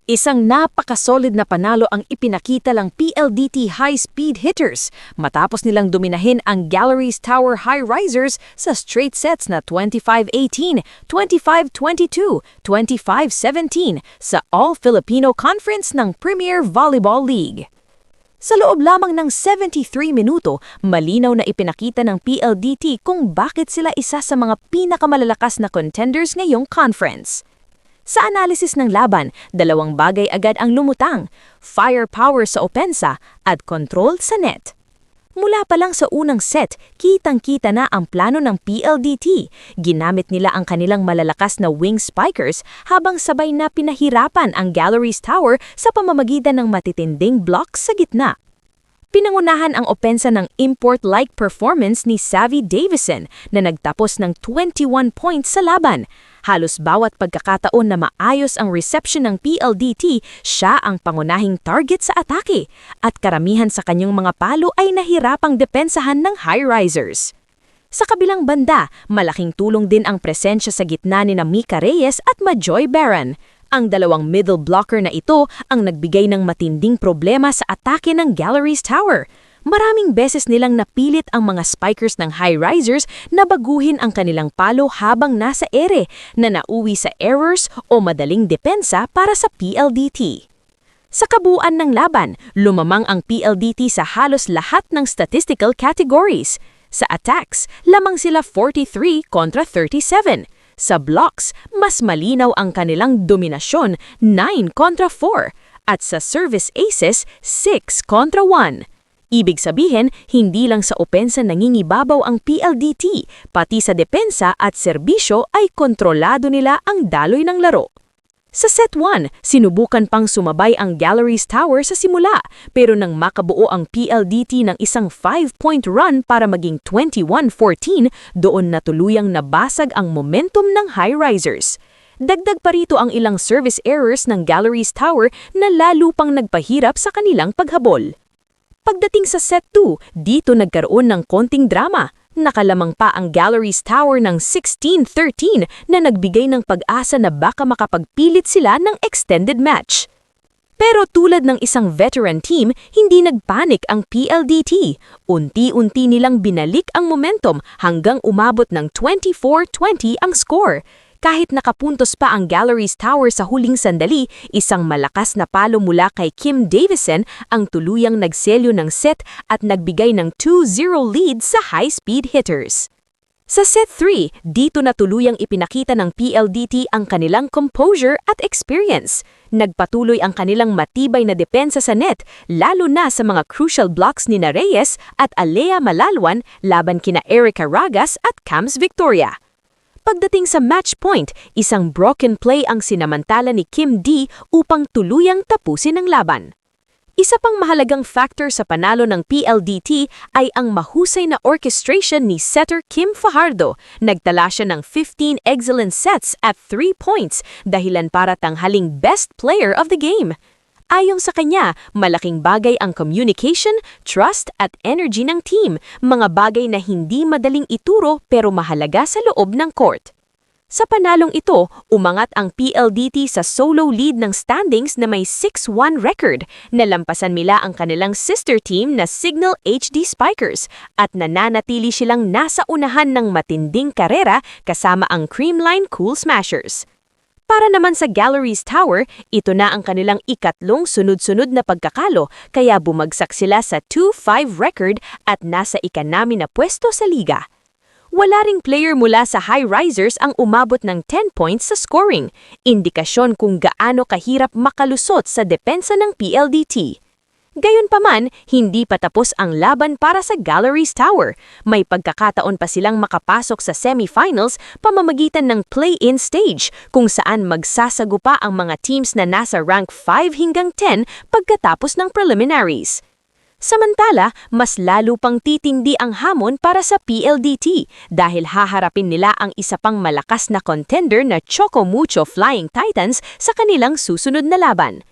Isang napakasolid na panalo ang ipinakita lang PLDT high-speed hitters matapos nilang dominahin ang Galleries Tower High Risers sa straight sets na 25-18, 25-22, 25-17 sa All-Filipino Conference ng Premier Volleyball League. Sa loob lamang ng 73 minuto, malinaw na ipinakita ng PLDT kung bakit sila isa sa mga pinakamalalakas na contenders ngayong conference. Sa analysis ng laban, dalawang bagay agad ang lumutang, firepower sa opensa at control sa net. Mula pa lang sa unang set, kitang-kita na ang plano ng PLDT. Ginamit nila ang kanilang malalakas na wing spikers habang sabay na pinahirapan ang Galleries Tower sa pamamagitan ng matitinding blocks sa gitna. Pinangunahan ang opensa ng import-like performance ni Savvy Davison na nagtapos ng 21 points sa laban. Halos bawat pagkakataon na maayos ang reception ng PLDT, siya ang pangunahing target sa atake at karamihan sa kanyang mga palo ay nahirapang depensahan ng high risers. Sa kabilang banda, malaking tulong din ang presensya sa gitna ni Mika Reyes at Majoy Baran. Ang dalawang middle blocker na ito ang nagbigay ng matinding problema sa atake ng Galleries Tower. Maraming beses nilang napilit ang mga spikers ng high risers na baguhin ang kanilang palo habang nasa ere na nauwi sa errors o madaling depensa para sa PLDT. Sa kabuuan ng laban, lumamang ang PLDT sa halos lahat ng statistical categories. Sa attacks, lamang sila 43 kontra 37. Sa blocks, mas malinaw ang kanilang dominasyon 9 kontra 4 at sa service aces 6 kontra 1. Ibig sabihin, hindi lang sa opensa nangingibabaw ang PLDT, pati sa depensa at serbisyo ay kontrolado nila ang daloy ng laro. Sa set 1, sinubukan pang sumabay ang Galleries Tower sa simula, pero nang makabuo ang PLDT ng isang 5-point run para maging 21-14, doon na tuluyang nabasag ang momentum ng high risers. Dagdag pa rito ang ilang service errors ng Galleries Tower na lalo pang nagpahirap sa kanilang paghabol. Pagdating sa set 2, dito nagkaroon ng konting drama. Nakalamang pa ang Galleries Tower ng 16-13 na nagbigay ng pag-asa na baka makapagpilit sila ng extended match. Pero tulad ng isang veteran team, hindi nagpanik ang PLDT. Unti-unti nilang binalik ang momentum hanggang umabot ng 24-20 ang score. Kahit nakapuntos pa ang Galleries Tower sa huling sandali, isang malakas na palo mula kay Kim Davison ang tuluyang nagselyo ng set at nagbigay ng 2-0 lead sa high-speed hitters. Sa set 3, dito na tuluyang ipinakita ng PLDT ang kanilang composure at experience. Nagpatuloy ang kanilang matibay na depensa sa net, lalo na sa mga crucial blocks ni Reyes at Alea Malalwan laban kina Erica Ragas at Cams Victoria. Pagdating sa match point, isang broken play ang sinamantala ni Kim D upang tuluyang tapusin ang laban. Isa pang mahalagang factor sa panalo ng PLDT ay ang mahusay na orchestration ni setter Kim Fajardo. Nagtala siya ng 15 excellent sets at 3 points, dahilan para tanghaling best player of the game. Ayon sa kanya, malaking bagay ang communication, trust at energy ng team, mga bagay na hindi madaling ituro pero mahalaga sa loob ng court. Sa panalong ito, umangat ang PLDT sa solo lead ng standings na may 6-1 record, nalampasan nila ang kanilang sister team na Signal HD Spikers at nananatili silang nasa unahan ng matinding karera kasama ang Creamline Cool Smashers. Para naman sa Galleries Tower, ito na ang kanilang ikatlong sunod-sunod na pagkakalo kaya bumagsak sila sa 2-5 record at nasa ika-9 na pwesto sa liga. Wala ring player mula sa high risers ang umabot ng 10 points sa scoring, indikasyon kung gaano kahirap makalusot sa depensa ng PLDT. Gayunpaman, hindi pa tapos ang laban para sa Galleries Tower. May pagkakataon pa silang makapasok sa semifinals pamamagitan ng play-in stage kung saan magsasagupa ang mga teams na nasa rank 5 hanggang 10 pagkatapos ng preliminaries. Samantala, mas lalo pang titindi ang hamon para sa PLDT dahil haharapin nila ang isa pang malakas na contender na Choco Mucho Flying Titans sa kanilang susunod na laban.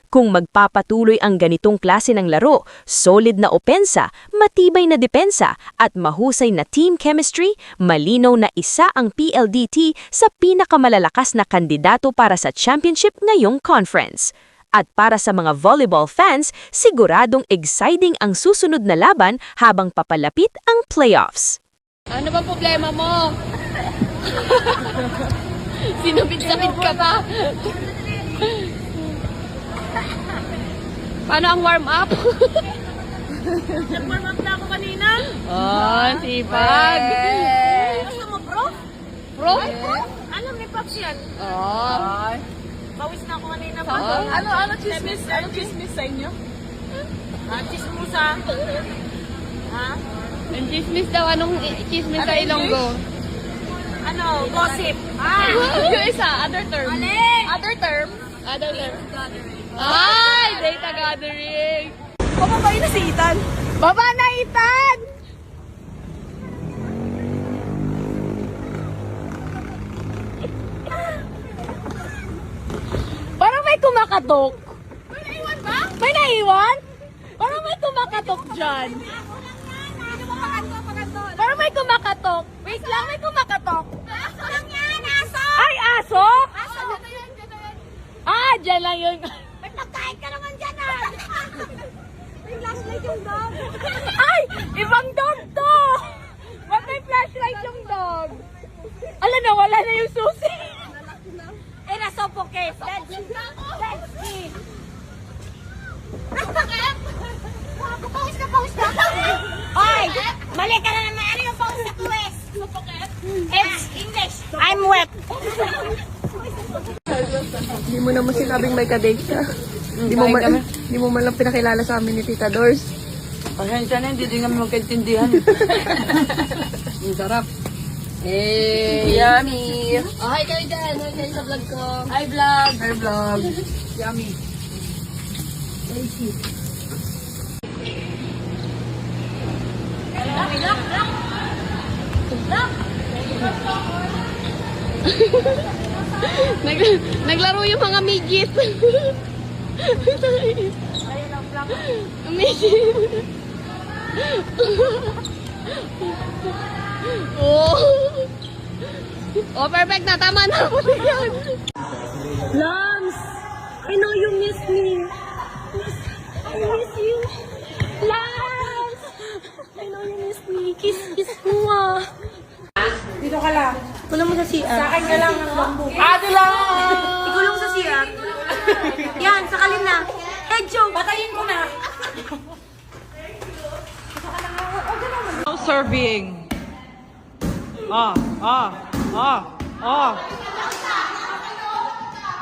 Kung magpapatuloy ang ganitong klase ng laro, solid na opensa, matibay na depensa, at mahusay na team chemistry, malinaw na isa ang PLDT sa pinakamalalakas na kandidato para sa championship ngayong conference. At para sa mga volleyball fans, siguradong exciting ang susunod na laban habang papalapit ang playoffs. Ano ba problema mo? Sinubid-sabid ka pa. Paano ang warm-up? Nag-warm up na ako kanina. Oh, sipag. Gusto mo, bro? Bro? Alam ni Pops yan. Oh. Pawis na ako kanina. Oo. Ano chismis? Ano chismis sa inyo? Chismusa. Ha? Ang chismis daw. Anong chismis sa Ilonggo? Ano? Gossip. Yung isa, other term. Other term? Other term. Ay, data gathering. Pababay na si Ethan. Baba na, Ethan! Parang may kumakatok. May naiwan ba? May naiwan? Parang may kumakatok dyan. Parang may kumakatok. Wait lang, may kumakatok. Aso lang yan, aso! Ay, aso? Aso, dito yan. Ah, dyan lang yun. May pagkain ka naman dyan, ah! May flashlight yung dog. Ay! Ibang dog to! Ba't may flashlight yung dog? Ala na, wala na yung susi. Eh, nasuffocate. Let's see. Pawis na, pawis na. Oy! Mali ka na naman. Ano yung pawis na pawis? It's English. I'm wet. Hindi mo naman sinabing may ka-date ka. Hindi mo man lang pinakilala sa amin ni Tita Dors. Pasensya na, hindi din kami magkaintindihan. Ang sarap. Yummy! Oh, hi kayo dyan. Hi kayo sa vlog ko. Hi vlog! Hi vlog! Yummy! Naglaro yung mga midget. Midget. Oh. Oh, perfect na. Tama na. Yan. Lams! I know you miss me. I miss you. Lams! I know you miss me. Kiss, kiss mo ah. Dito ka lang. Kulong mo sa CR. Sa akin ka lang ang bambu. Ate lang! Ikulong sa CR. Yan, sakalin na. Edjo! Patayin ko na. Serving.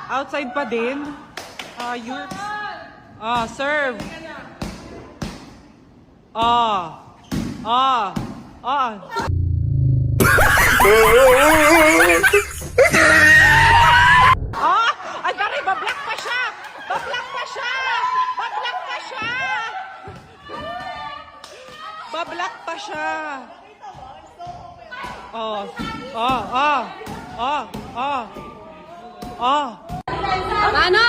Outside pa din. You're... serve. Ay, dari, bablock pa siya! Bablock pa siya! Bablock pa siya! Bablock pa siya! Paano?